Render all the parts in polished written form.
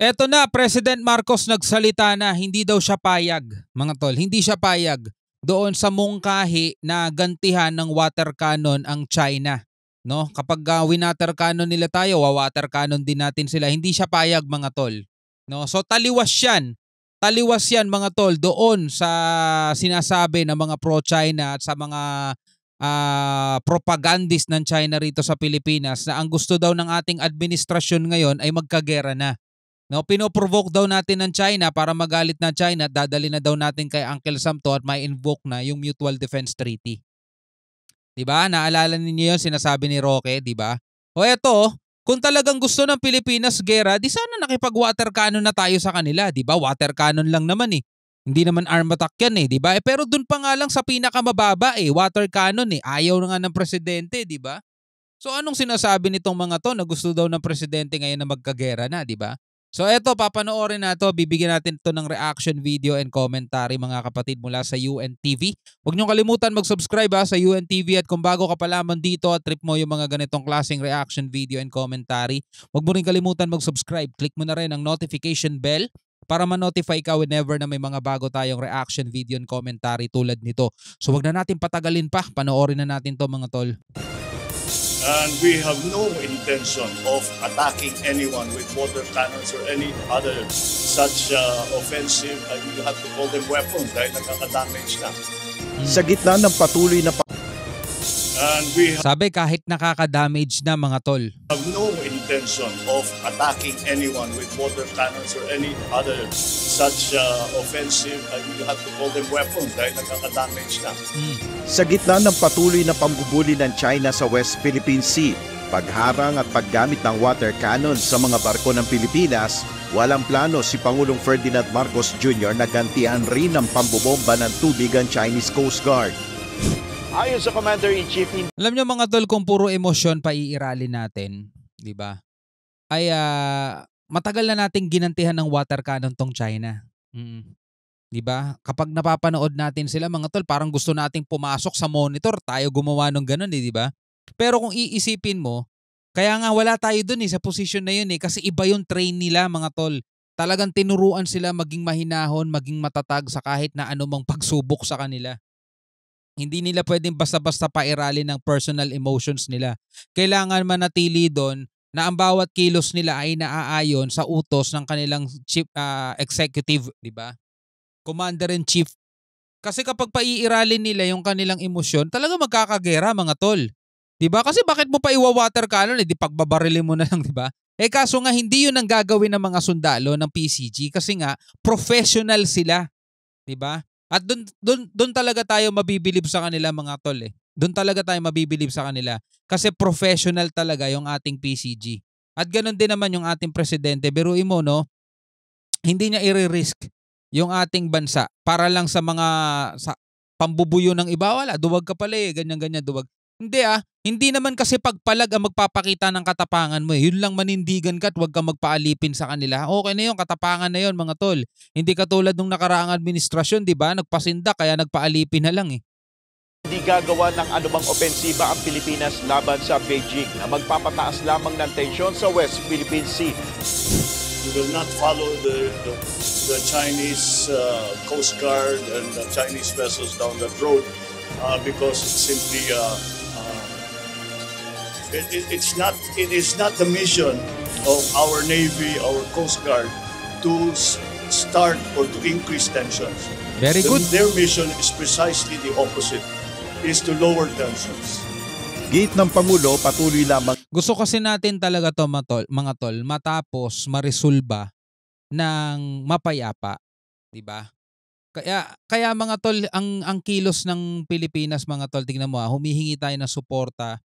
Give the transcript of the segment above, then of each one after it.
Eto na, President Marcos nagsalita na, hindi daw siya payag, mga tol. Hindi siya payag doon sa mungkahi na gantihan ng water cannon ang China. No? Kapag winater cannon nila tayo, water cannon din natin sila. Hindi siya payag, mga tol. No? So taliwas yan. Taliwas yan, mga tol, doon sa sinasabi ng mga pro-China at sa mga propagandist ng China rito sa Pilipinas na ang gusto daw ng ating administrasyon ngayon ay magkagera na. No, pinoprovoke daw natin ng China para magalit na China at dadali na daw natin kay Uncle Sam to at may invoke na yung Mutual Defense Treaty. 'Di ba? Naalala niyo 'yon sinasabi ni Roque, 'di ba? O eto, kung talagang gusto ng Pilipinas gera, di sana nakipag-water cannon na tayo sa kanila, 'di ba? Water cannon lang naman eh. Hindi naman arm attack yan eh, 'di ba? Pero dun pa nga lang sa pinakamababa water cannon eh. Ayaw na nga ng presidente, 'di ba? So anong sinasabi nitong mga to na gusto daw ng presidente ngayon na magkagera na, 'di ba? So eto, papanoorin na to, bibigyan natin ito ng reaction video and commentary, mga kapatid, mula sa UNTV. Huwag niyong kalimutan mag-subscribe sa UNTV, at kung bago ka pa lamang dito at trip mo yung mga ganitong klaseng reaction video and commentary, huwag mo rin kalimutan mag-subscribe. Click mo na rin ang notification bell para ma-notify ka whenever na may mga bago tayong reaction video and commentary tulad nito. So wag na natin patagalin pa, panoorin na natin to, mga tol. And we have no intention of attacking anyone with water cannons or any other such offensive, you have to call them weapons dahil nakaka-damage na. Sa gitna ng patuloy na And we Sabi kahit nakaka-damage na, mga tol. have no intention of attacking anyone with water cannons or any other such offensive, you have to call them weapons dahil nakaka-damage na. Sa gitna ng patuloy na pambubuli ng China sa West Philippine Sea, pagharang at paggamit ng water cannon sa mga barko ng Pilipinas, walang plano si Pangulong Ferdinand Marcos Jr. na gantihan rin ng pambobomba ng tubig ang Chinese Coast Guard. Ayon sa Commander-in-Chief, Alam nyo, mga tol, kung puro emosyon pa iiralin natin, di ba? Ay matagal na nating ginantihan ng water cannon tong China. Di ba? Kapag napapanood natin sila, mga tol, parang gusto nating pumasok sa monitor, tayo gumawa ng ganun, di ba? Pero kung iisipin mo, kaya nga wala tayo dun sa position na yun kasi iba yung train nila, mga tol. Talagang tinuruan sila maging mahinahon, maging matatag sa kahit na anumang pagsubok sa kanila. Hindi nila pwedeng basta-basta pairalin ng personal emotions nila. Kailangan manatili doon na ang bawat kilos nila ay naaayon sa utos ng kanilang chief executive, di ba? Commander-in-Chief. Kasi kapag paiiralin nila yung kanilang emosyon, talaga magkakagera, mga tol. Di ba? Kasi bakit mo pa iwa-water cannon? Di pagbabarilin mo na lang, di ba? Kaso nga hindi yun ang gagawin ng mga sundalo ng PCG kasi nga professional sila, di ba? At doon talaga tayo mabibilib sa kanila, mga tol Doon talaga tayo mabibilib sa kanila kasi professional talaga yung ating PCG. At ganoon din naman yung ating presidente. Biruin mo, no? Hindi niya i-risk yung ating bansa para lang sa mga pambubuyo ng iba. Wala, duwag ka pala ganyan-ganyan, duwag. Hindi naman kasi pagpalag ang magpapakita ng katapangan mo. Yun lang, manindigan ka at huwag kang magpaalipin sa kanila. Okay na yun, katapangan na yun, mga tol. Hindi katulad nung nakaraang administrasyon, di ba? Nagpasindak kaya nagpaalipin na lang hindi gagawa ng anumang opensiba ang Pilipinas laban sa Beijing na magpapataas lamang ng tensyon sa West Philippine Sea. We will not follow the Chinese Coast Guard and the Chinese vessels down that road because it's simply it is not the mission of our Navy, our Coast Guard to start or to increase tensions. Very good. Their mission is precisely the opposite, is to lower tensions. Gate ng Pangulo, patuloy lamang. Gusto kasi natin talaga to, mga tol, matapos maresolba ng mapayapa, di ba? Kaya mga tol, ang kilos ng Pilipinas, mga tol, tingnan mo humihingi tayo ng suporta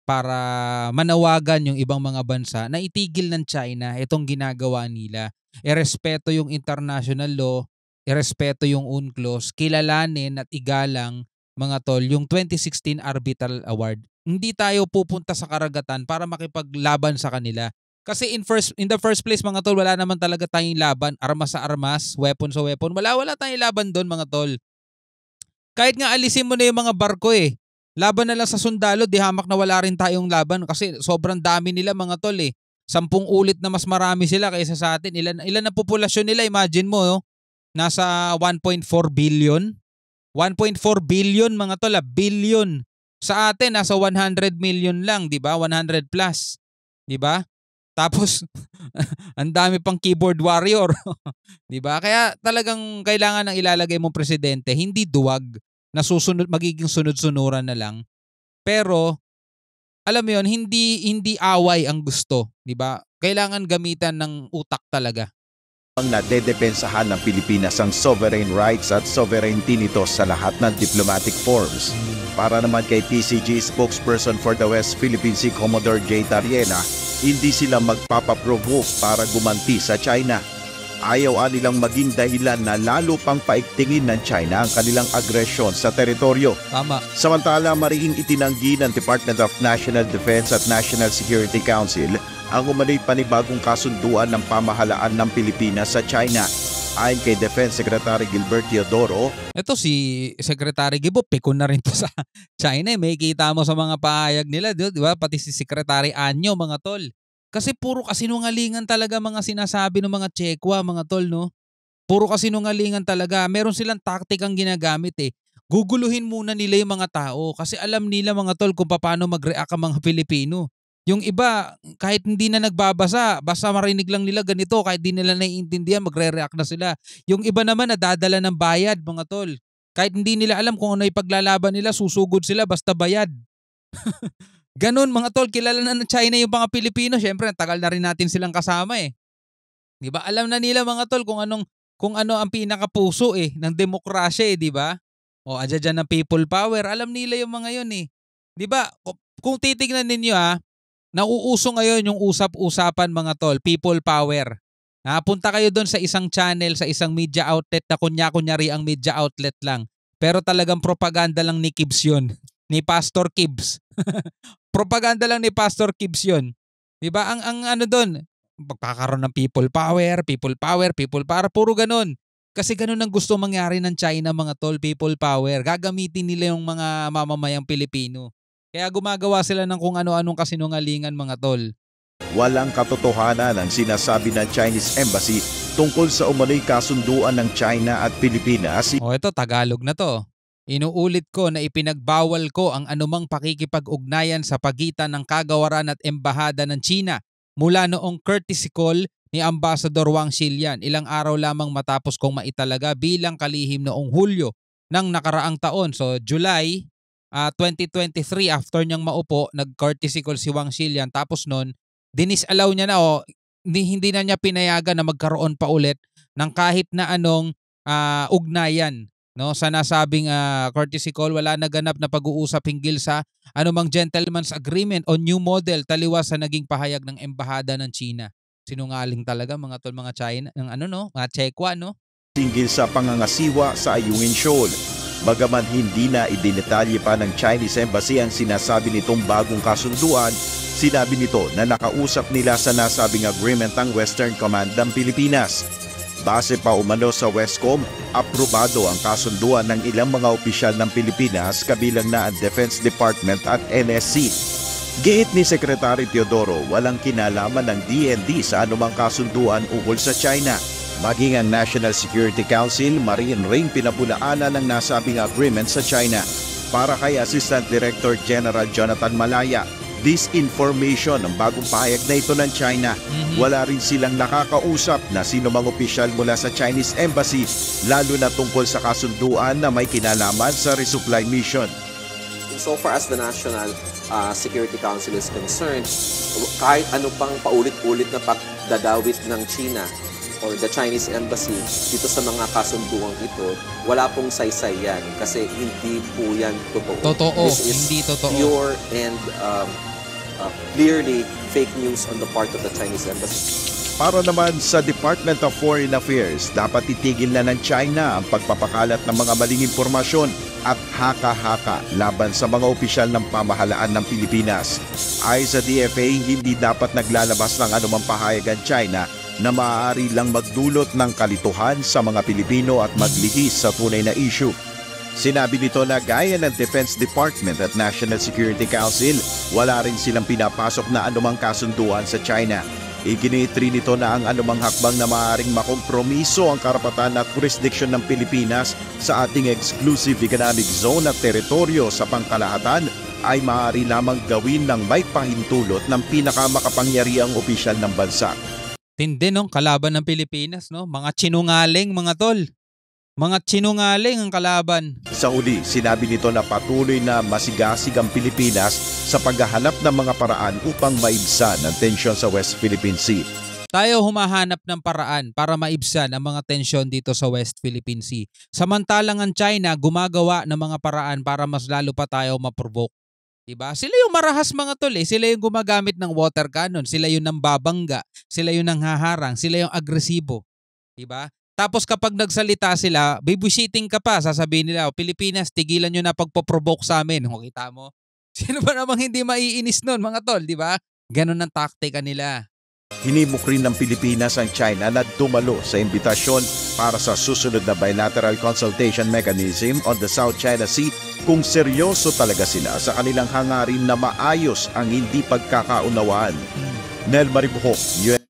para manawagan yung ibang mga bansa na itigil ng China itong ginagawa nila. Irespeto yung international law, irespeto yung UNCLOS, kilalanin at igalang, mga tol, yung 2016 Arbitral Award. Hindi tayo pupunta sa karagatan para makipaglaban sa kanila. Kasi in the first place, mga tol, wala naman talaga tayong laban. Armas sa armas, weapon sa weapon. Wala tayong laban doon, mga tol. Kahit nga alisin mo na yung mga barko laban na lang sa sundalo, di hamak na wala rin tayong laban kasi sobrang dami nila, mga tol 10 ulit na mas marami sila kaysa sa atin. Ilan ang populasyon nila? Imagine mo, no? Nasa 1.4 billion. 1.4 billion mga tol, billion. Sa atin nasa 100 million lang, 'di ba? 100 plus, 'di ba? Tapos ang dami pang keyboard warrior, 'di ba? Kaya talagang kailangan ng ilalagay mong presidente, hindi duwag na susunod, magiging sunod-sunuran na lang. Pero alam mo 'yon, hindi away ang gusto, 'di ba? Kailangan gamitan ng utak talaga. Ang nadedepensahan ng Pilipinas ang sovereign rights at sovereignty nito sa lahat ng diplomatic forms. Para naman kay PCG spokesperson for the West Philippine Sea Commodore J. Tariena, hindi sila magpapaprovoke para gumanti sa China. Ayaw nilang maging dahilan na lalo pang paigtingin ng China ang kanilang agresyon sa teritoryo. Tama. Samantala, mariing itinanggi ng Department of National Defense at National Security Council ang umano'y panibagong kasunduan ng pamahalaan ng Pilipinas sa China. Ayon kay Defense Secretary Gilbert Teodoro, Ito si Secretary Gibo, pikon na rin to sa China. May kita mo sa mga pahayag nila, di ba? Pati si Secretary Anyo, mga tol. Kasi puro kasinungalingan talaga mga sinasabi ng mga Chekwa, mga tol, no? Puro kasinungalingan talaga. Meron silang taktikang ginagamit eh. Guguluhin muna nila yung mga tao kasi alam nila mga tol kung paano mag-react ang mga Pilipino. Yung iba, kahit hindi na nagbabasa, basta marinig lang nila ganito, kahit di nila naiintindihan, magre-react na sila. Yung iba naman, nadadala ng bayad, mga tol. Kahit hindi nila alam kung ano ipaglalaban nila, susugod sila basta bayad. Ganon, mga tol, kilala na ng China yung mga Pilipino. Siyempre, tagal na rin natin silang kasama eh. Di ba? Alam na nila mga tol kung ano ang pinakapuso eh, ng demokrasya eh, di ba? O, adya dyan ng people power. Alam nila yung mga yun eh. Di ba? Kung titignan ninyo nauuso ngayon yung usap-usapan mga tol, people power. Punta kayo doon sa isang channel, sa isang media outlet na kunya-kunyari ang media outlet lang. Pero talagang propaganda lang ni Kibbs yun. Ni Pastor Kibbs. Propaganda lang ni Pastor Kibbs yun. Diba? Ang ano doon, pagkakaroon ng people power, puro ganun. Kasi ganun ang gusto mangyari ng China mga tol, people power. Gagamitin nila yung mga mamamayang Pilipino. Kaya gumagawa sila ng kung ano-anong kasinungalingan mga tol. walang katotohanan ang sinasabi ng Chinese Embassy tungkol sa umano'y kasunduan ng China at Pilipinas. Ito Tagalog na to. Inuulit ko na ipinagbawal ko ang anumang pakikipag-ugnayan sa pagitan ng kagawaran at embahada ng China mula noong courtesy call ni Ambassador Wang Xilian ilang araw lamang matapos kong maitalaga bilang kalihim noong Hulyo ng nakaraang taon. So July 2023 after niyang maupo, nag-courtesy call si Wang Xilian tapos noon dinis-allow niya na hindi na niya pinayagan na magkaroon pa ulit ng kahit na anong ugnayan. No, sa nasabing courtesy call, wala naganap na pag-uusap hinggil sa anumang gentleman's agreement o new model taliwas sa naging pahayag ng embahada ng China. Sinungaling talaga mga tol, mga China, mga Chekwa, no? Hinggil sa pangangasiwa sa Ayungin Shoal. Bagaman hindi na idinetalye pa ng Chinese Embassy ang sinasabi nitong bagong kasunduan, sinabi nito na nakausap nila sa nasabing agreement ang Western Command ng Pilipinas. Base pa umano sa Westcom, aprobado ang kasunduan ng ilang mga opisyal ng Pilipinas kabilang na ang Defense Department at NSC. Giit ni Secretary Teodoro, walang kinalaman ng DND sa anumang kasunduan ukol sa China. Maging ang National Security Council, mariin ring pinapulaanan ng nasabing agreement sa China. Para kay Assistant Director General Jonathan Malaya, disinformation ang bagong pahayag na ito ng China. Wala rin silang nakakausap na sinumang opisyal mula sa Chinese Embassy, lalo na tungkol sa kasunduan na may kinalaman sa resupply mission. So far as the National Security Council is concerned, kahit ano pang paulit-ulit na pagdadawit ng China or the Chinese Embassy dito sa mga kasunduang ito, wala pong saysay yan kasi hindi po yan totoo. This is hindi totoo. Pure and clearly fake news on the part of the Chinese Embassy. Para naman sa Department of Foreign Affairs, dapat itigil na ng China ang pagpapakalat ng mga maling impormasyon at haka-haka laban sa mga opisyal ng pamahalaan ng Pilipinas. Ayon sa DFA, hindi dapat naglalabas ng anumang pahayag ang China na maaari lang magdulot ng kalituhan sa mga Pilipino at maglihis sa tunay na issue. Sinabi nito na gaya ng Defense Department at National Security Council, wala rin silang pinapasok na anumang kasunduan sa China. Iginitri nito na ang anumang hakbang na maaaring makompromiso ang karapatan at jurisdiction ng Pilipinas sa ating exclusive economic zone at teritoryo sa pangkalahatan ay maaari lamang gawin ng may pahintulot ng pinakamakapangyarihang opisyal ng bansa. Tindi nung kalaban ng Pilipinas, no? Mga sinungaling, mga tol. Mga sinungaling ang kalaban. Sa huli, sinabi nito na patuloy na masigasig ang Pilipinas sa paghahanap ng mga paraan upang maibsan ang tensyon sa West Philippine Sea. Tayo humahanap ng paraan para maibsan ang mga tensyon dito sa West Philippine Sea. Samantalang ang China gumagawa ng mga paraan para mas lalo pa tayo ma-provoke. Diba? Sila yung marahas mga tol eh. Sila yung gumagamit ng water cannon. Sila yung nambabangga. Sila yung nanghaharang. Sila yung agresibo. Diba? Tapos kapag nagsalita sila, babysitting ka pa. Sasabihin nila, Pilipinas, tigilan nyo na pagpoprovoke sa amin. O, kita mo? Sino ba namang hindi maiinis nun mga tol? Diba? Ganon ang taktika nila. Hinimok rin ng Pilipinas ang China na dumalo sa imbitasyon para sa susunod na bilateral consultation mechanism on the South China Sea kung seryoso talaga sila sa kanilang hangarin na maayos ang hindi pagkakaunawaan. Nel Maribuhok,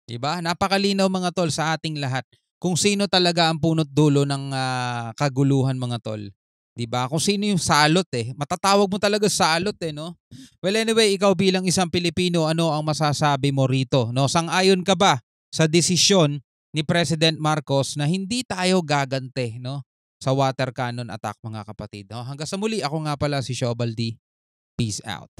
Diba? Napakalinaw mga tol sa ating lahat kung sino talaga ang punot dulo ng kaguluhan mga tol. Diba? Kung sino yung salot eh. Matatawag mo talaga salot eh, no? Well anyway, ikaw bilang isang Pilipino, ano ang masasabi mo rito? No? Sang-ayon ka ba sa desisyon ni President Marcos na hindi tayo gagante, no? Sa water cannon attack mga kapatid. No? Hanggang sa muli, ako nga pala si Shobaldi. Peace out.